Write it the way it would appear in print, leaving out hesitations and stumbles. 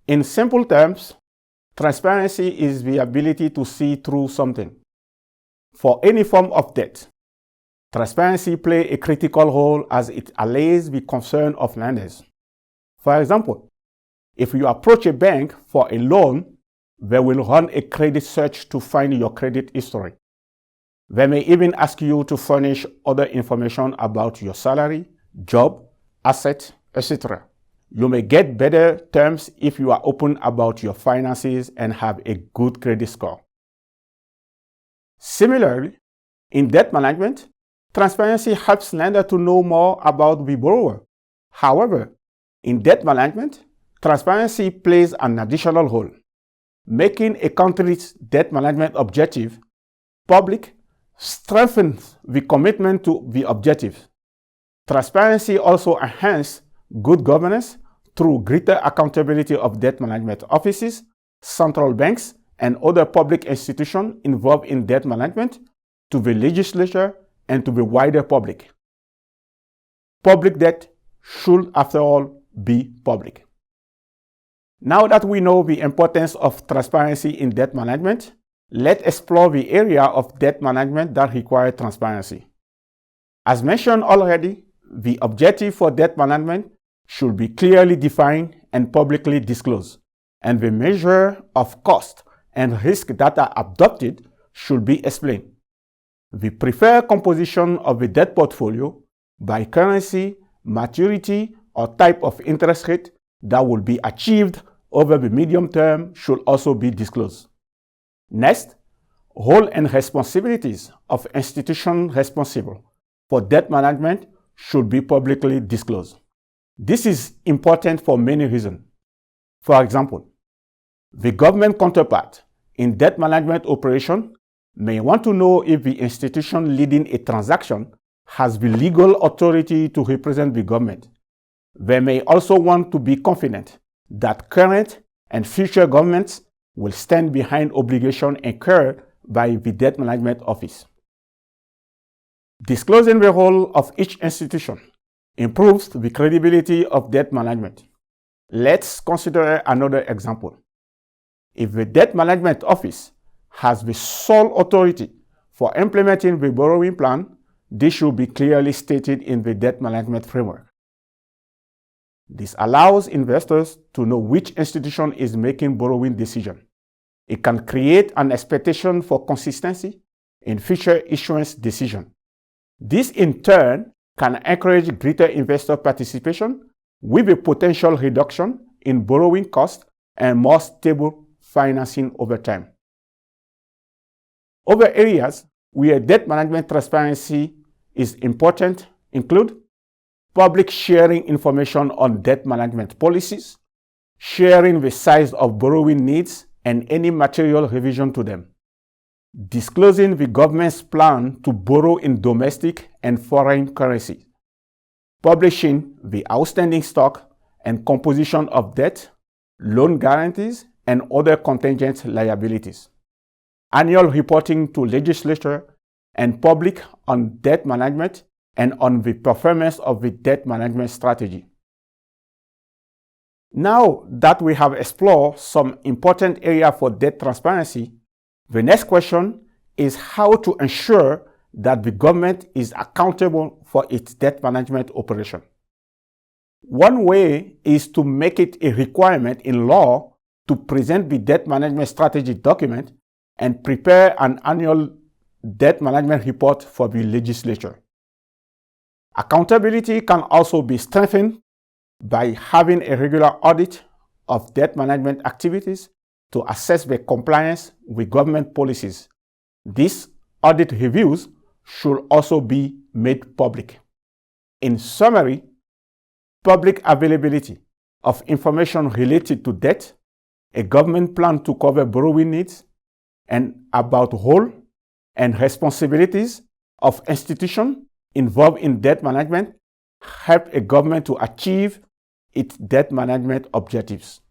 In simple terms, transparency is the ability to see through something. For any form of debt, transparency plays a critical role as it allays the concern of lenders. For example, if you approach a bank for a loan, they will run a credit search to find your credit history. They may even ask you to furnish other information about your salary, job, assets, etc. You may get better terms if you are open about your finances and have a good credit score. Similarly, in debt management, transparency helps lenders to know more about the borrower. However, in debt management, transparency plays an additional role. Making a country's debt management objective public strengthens the commitment to the objective. Transparency also enhances good governance through greater accountability of debt management offices, central banks, and other public institutions involved in debt management to the legislature and to the wider public. Public debt should, after all, be public. Now that we know the importance of transparency in debt management, let's explore the area of debt management that requires transparency. As mentioned already, the objective for debt management should be clearly defined and publicly disclosed, and the measure of cost and risk that are adopted should be explained. The preferred composition of the debt portfolio by currency, maturity, or type of interest rate that will be achieved over the medium term should also be disclosed. Next, role and responsibilities of institutions responsible for debt management should be publicly disclosed. This is important for many reasons. For example, the government counterpart in debt management operation may want to know if the institution leading a transaction has the legal authority to represent the government. They may also want to be confident that current and future governments will stand behind obligations incurred by the debt management office. Disclosing the role of each institution improves the credibility of debt management. Let's consider another example. If the debt management office has the sole authority for implementing the borrowing plan, this should be clearly stated in the debt management framework. This allows investors to know which institution is making borrowing decisions. It can create an expectation for consistency in future issuance decisions. This in turn can encourage greater investor participation with a potential reduction in borrowing costs and more stable financing over time. Other areas where debt management transparency is important include public sharing information on debt management policies, sharing the size of borrowing needs and any material revision to them, disclosing the government's plan to borrow in domestic and foreign currencies, publishing the outstanding stock and composition of debt, loan guarantees, and other contingent liabilities, annual reporting to legislature and public on debt management and on the performance of the debt management strategy. Now that we have explored some important areas for debt transparency, the next question is how to ensure that the government is accountable for its debt management operation. One way is to make it a requirement in law to present the debt management strategy document and prepare an annual debt management report for the legislature. Accountability can also be strengthened by having a regular audit of debt management activities to assess the compliance with government policies. These audit reviews should also be made public. In summary, public availability of information related to debt, a government plan to cover borrowing needs, and about role and responsibilities of institutions involved in debt management help a government to achieve its debt management objectives.